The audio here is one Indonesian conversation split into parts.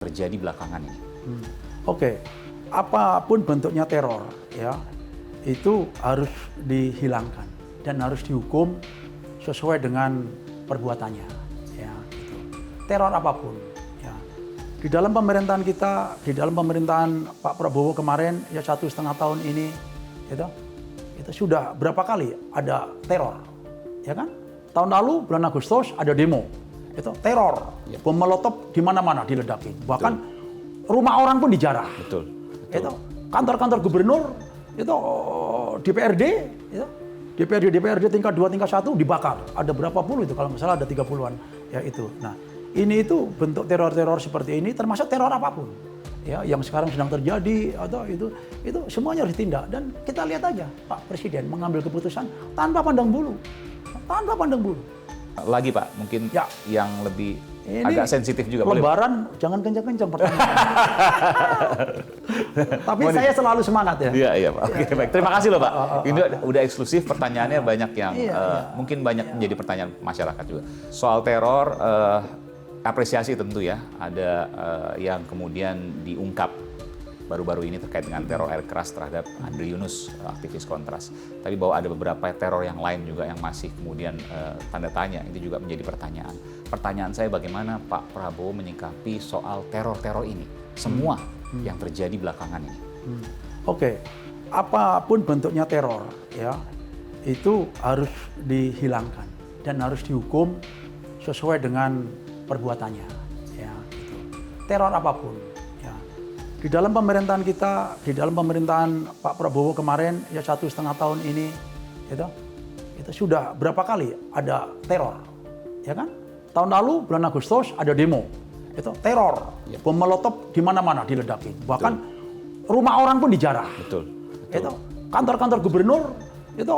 terjadi belakangan ini. Oke, apapun bentuknya teror, ya, itu harus dihilangkan dan harus dihukum sesuai dengan perbuatannya, ya. Gitu. Teror apapun, ya. Di dalam pemerintahan kita, di dalam pemerintahan Pak Prabowo kemarin, ya 1,5 tahun ini, itu sudah berapa kali ada teror, ya kan? Tahun lalu bulan Agustus ada demo. Itu teror, bom molotov di mana-mana diledakin, bahkan rumah orang pun dijarah. Betul. Itu kantor-kantor gubernur, itu DPRD, itu DPRD tingkat 2, tingkat 1 dibakar. Ada berapa puluh itu, kalau nggak salah ada 30-an, ya itu. Nah, ini itu bentuk teror-teror seperti ini, termasuk teror apapun, ya, yang sekarang sedang terjadi atau itu semuanya harus ditindak. Dan kita lihat aja Pak Presiden mengambil keputusan tanpa pandang bulu, Lagi Pak, mungkin ya, yang lebih ini agak sensitif juga. Lebaran boleh? Jangan kencang-kencang pertanyaan. Tapi saya selalu semangat ya. Iya Pak. Oke, baik. Terima kasih loh Pak. Ini udah eksklusif, pertanyaannya banyak yang mungkin banyak menjadi pertanyaan masyarakat juga. Soal teror, apresiasi tentu ya. Ada yang kemudian diungkap baru-baru ini terkait dengan teror air keras terhadap Andri Yunus, aktivis Kontras. Tapi bahwa ada beberapa teror yang lain juga yang masih kemudian tanda tanya, itu juga menjadi pertanyaan. Pertanyaan saya, bagaimana Pak Prabowo menyikapi soal teror-teror ini, semua yang terjadi belakangan ini? Oke, apapun bentuknya teror, ya, itu harus dihilangkan dan harus dihukum sesuai dengan perbuatannya, ya. Gitu. Teror apapun. Di dalam pemerintahan kita, di dalam pemerintahan Pak Prabowo kemarin, ya 1,5 tahun ini, itu sudah berapa kali ada teror, ya kan? Tahun lalu bulan Agustus ada demo, itu teror, bom molotov di mana-mana diledakin, bahkan rumah orang pun dijarah. Betul. Itu kantor-kantor gubernur, itu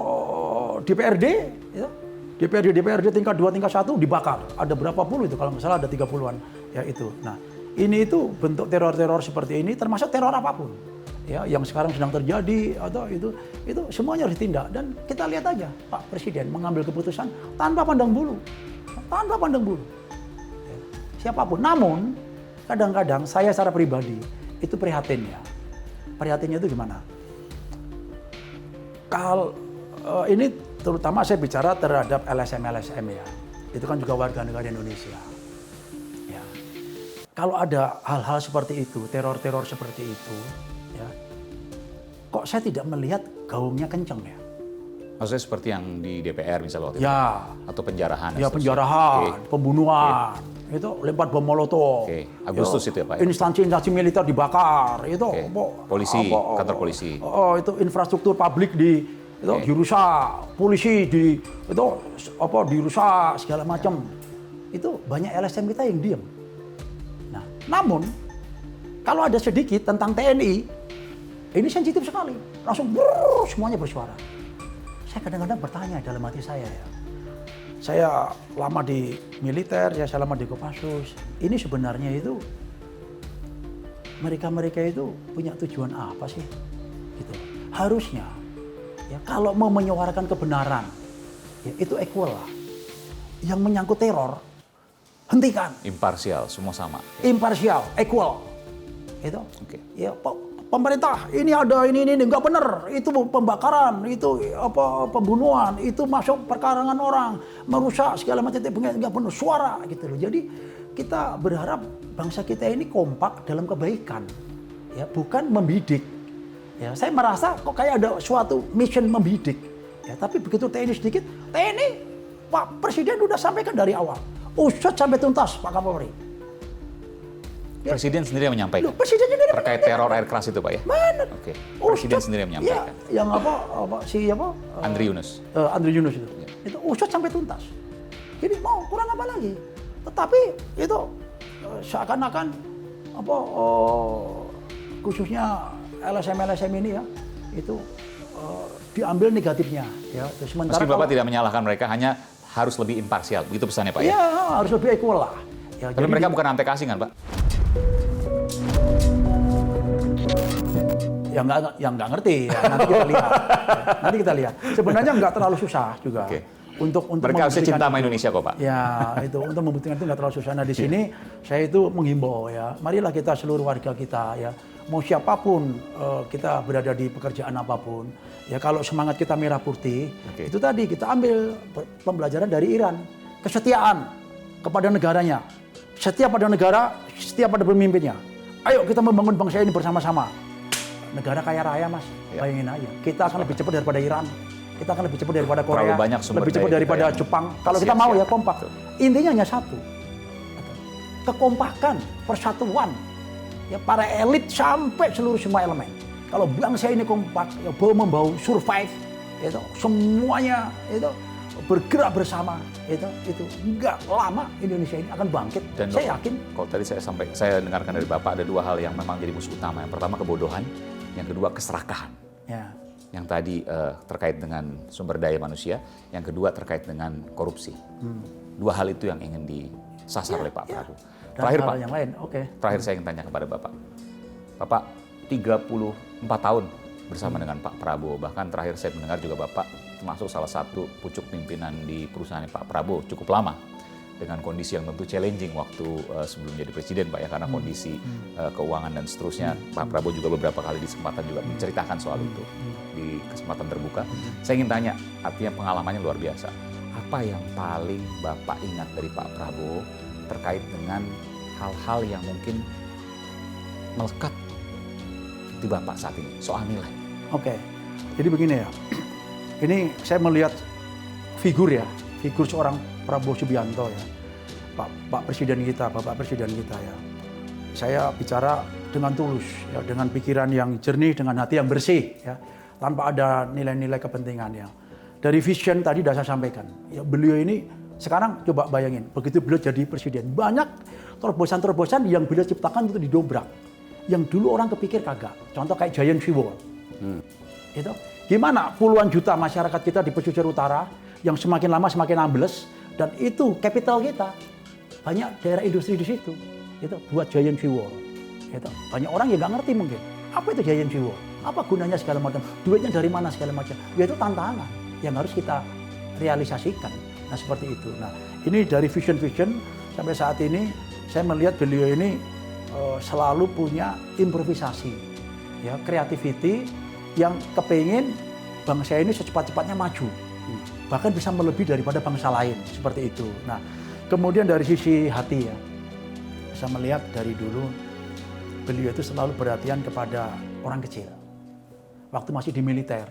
DPRD tingkat 2, tingkat 1 dibakar. Ada berapa puluh itu, kalau nggak salah ada 30-an, ya itu. Nah, ini itu bentuk teror-teror seperti ini, termasuk teror apapun, ya, yang sekarang sedang terjadi atau itu semuanya harus ditindak. Dan kita lihat aja Pak Presiden mengambil keputusan tanpa pandang bulu, ya, siapapun. Namun kadang-kadang saya secara pribadi itu prihatin ya. Prihatinnya itu gimana? Kalau ini terutama saya bicara terhadap LSM ya, itu kan juga warga negara Indonesia. Kalau ada hal-hal seperti itu, teror-teror seperti itu, ya, kok saya tidak melihat gaungnya kenceng ya? Maksudnya seperti yang di DPR misalnya waktu itu? Ya. Atau penjarahan? Ya, penjarahan, pembunuhan, itu lempar bom molotov. Agustus itu ya Pak? Instansi militer dibakar, itu polisi, kantor polisi. Itu infrastruktur publik dirusak, polisi dirusak segala macam. Itu banyak LSM kita yang diam. Namun, kalau ada sedikit tentang TNI, ini sensitif sekali. Langsung semuanya bersuara. Saya kadang-kadang bertanya dalam hati saya ya. Saya lama di militer, saya lama di Kopassus. Ini sebenarnya itu, mereka itu punya tujuan apa sih? Gitu. Harusnya, ya, kalau mau menyuarakan kebenaran, ya, itu equal lah. Yang menyangkut teror, hentikan. Imparsial, semua sama. Imparsial, equal. Itu. Ya, pemerintah ini ada ini nggak benar. Itu pembakaran, itu pembunuhan, itu masuk perkarangan orang, merusak segala macam, nggak benar, suara gitu loh. Jadi kita berharap bangsa kita ini kompak dalam kebaikan, ya, bukan membidik. Ya, saya merasa kok kayak ada suatu mission membidik. Ya, tapi begitu TNI sedikit, TNI Pak Presiden udah sampaikan dari awal. Usut sampai tuntas Pak Kapolri. Ya. Presiden sendiri yang menyampaikan. Presiden sendiri terkait teror air keras itu Pak ya? Benar. Oke. Presiden sendiri yang menyampaikan. Ya, yang Andri Yunus. Andri Yunus itu. Ya. Itu usut sampai tuntas. Jadi mau kurang apa lagi? Tetapi itu seakan-akan khususnya LSM ini ya, itu diambil negatifnya ya. Meski Bapak tidak menyalahkan mereka, hanya harus lebih imparsial, begitu pesannya Pak ya? Iya, harus lebih equal lah. Ya, tapi mereka bukan antek asing kan Pak? Yang nggak ngerti, ya, nanti kita lihat. Sebenarnya nggak terlalu susah juga. untuk mereka harusnya cinta sama itu. Indonesia kok, Pak. Ya, itu untuk membuktikan itu nggak terlalu susah. Nah, di sini saya itu menghimbau ya, marilah kita seluruh warga kita ya, mau siapapun kita berada di pekerjaan apapun, ya kalau semangat kita merah putih, itu tadi kita ambil pembelajaran dari Iran, kesetiaan kepada negaranya, setia pada negara, setia pada pemimpinnya. Ayo kita membangun bangsa ini bersama-sama. Negara kaya raya, Mas, bayangin aja, kita akan lebih cepat daripada Iran. Kita akan lebih cepat daripada Korea, lebih cepat daripada Jepang. Kalau kita mau ya kompak. Intinya hanya satu, kekompakan, persatuan, ya para elit sampai seluruh semua elemen. Kalau bangsa ini kompak, ya membawa survive, itu semuanya itu bergerak bersama, itu nggak lama Indonesia ini akan bangkit. Dan saya yakin. Kalau tadi saya dengarkan dari Bapak ada dua hal yang memang jadi musuh utama. Yang pertama kebodohan, yang kedua keserakahan. Ya. Yang tadi terkait dengan sumber daya manusia, yang kedua terkait dengan korupsi. Dua hal itu yang ingin disasar oleh Pak Prabowo. Terakhir Pak, yang lain, terakhir saya ingin tanya kepada Bapak. Bapak 34 tahun bersama dengan Pak Prabowo, bahkan terakhir saya mendengar juga Bapak termasuk salah satu pucuk pimpinan di perusahaan Pak Prabowo cukup lama. Dengan kondisi yang tentu challenging waktu sebelum jadi presiden Pak ya, karena kondisi keuangan dan seterusnya. Pak Prabowo juga beberapa kali di kesempatan juga menceritakan soal itu di kesempatan terbuka. Saya ingin tanya, artinya pengalamannya luar biasa. Apa yang paling Bapak ingat dari Pak Prabowo terkait dengan hal-hal yang mungkin melekat di Bapak saat ini soal nilai? Oke, jadi begini ya, ini saya melihat figur seorang Prabowo Subianto ya, Pak Presiden kita, Bapak Presiden kita ya. Saya bicara dengan tulus ya, dengan pikiran yang jernih, dengan hati yang bersih ya, tanpa ada nilai-nilai kepentingan ya. Dari vision tadi sudah saya sampaikan, ya beliau ini sekarang coba bayangin, begitu beliau jadi presiden, banyak terobosan-terobosan yang beliau ciptakan itu didobrak. Yang dulu orang kepikir kagak, contoh kayak Giant Seawall. Itu gimana puluhan juta masyarakat kita di pesisir utara yang semakin lama semakin ambles, dan itu capital kita, banyak daerah industri di situ, itu buat Giant Seawall. Itu banyak orang yang nggak ngerti mungkin apa itu Giant Seawall, apa gunanya segala macam, duitnya dari mana segala macam. Ya itu tantangan yang harus kita realisasikan. Nah seperti itu. Nah ini dari vision sampai saat ini saya melihat beliau ini selalu punya improvisasi, ya creativity yang kepingin bangsa ini secepat-cepatnya maju. Bahkan bisa melebihi daripada bangsa lain, seperti itu. Nah, kemudian dari sisi hati ya, saya melihat dari dulu beliau itu selalu perhatian kepada orang kecil. Waktu masih di militer,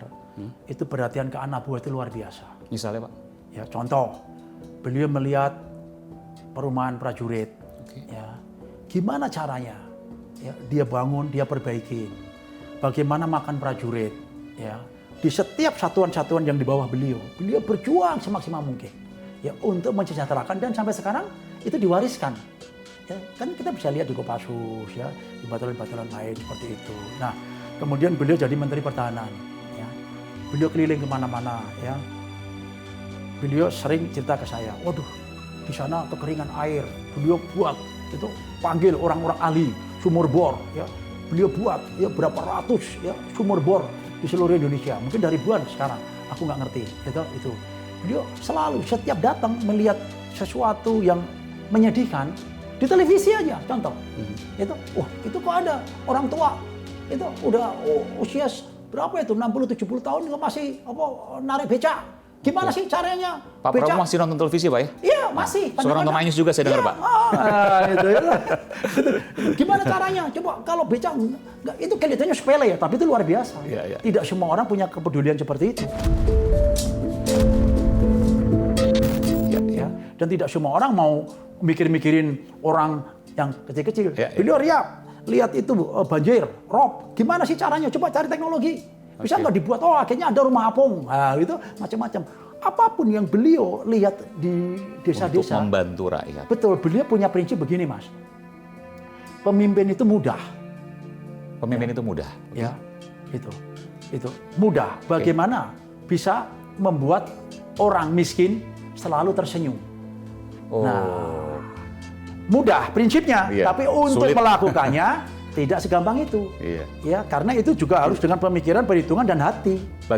itu perhatian ke anak buah itu luar biasa. Misalnya Pak? Ya, contoh, beliau melihat perumahan prajurit, ya, gimana caranya? Ya, dia bangun, dia perbaiki. Bagaimana makan prajurit, ya. Di setiap satuan-satuan yang di bawah beliau berjuang semaksimal mungkin ya untuk mensejahterakan, dan sampai sekarang itu diwariskan. Ya, kan kita bisa lihat di Kopassus ya, di batalan-batalan lain seperti itu. Nah, kemudian beliau jadi Menteri Pertahanan ya. Beliau keliling kemana-mana ya. Beliau sering cerita ke saya, waduh, di sana kekeringan air. Beliau buat itu, panggil orang-orang ahli sumur bor ya. Beliau buat ya berapa ratus ya sumur bor di seluruh Indonesia, mungkin dari ribuan sekarang, aku nggak ngerti. Itu. Beliau selalu setiap datang melihat sesuatu yang menyedihkan di televisi aja, contoh. Itu, itu kok ada orang tua, itu udah usia berapa itu 60-70 tahun masih narik becak. Gimana sih caranya? Pak Prabowo masih nonton televisi Pak ya? Iya masih. Seorang Tom Anyus juga saya dengar Pak. Itu. Gimana caranya? Coba kalau becak, itu kelihatannya sepele ya, tapi itu luar biasa. Ya. Tidak semua orang punya kepedulian seperti itu. Ya. Dan tidak semua orang mau mikir-mikirin orang yang kecil-kecil. Beliau lihat itu banjir, rob. Gimana sih caranya? Coba cari teknologi. Bisa nggak dibuat, akhirnya ada rumah apung, itu macam-macam. Apapun yang beliau lihat di desa-desa. Untuk membantu rakyat. Betul, beliau punya prinsip begini Mas. Pemimpin itu mudah. Pemimpin itu mudah? Ya, itu. Mudah. Bagaimana bisa membuat orang miskin selalu tersenyum. Nah, mudah prinsipnya, tapi untuk sulit melakukannya tidak segampang itu. Ya, karena itu juga harus dengan pemikiran, perhitungan, dan hati.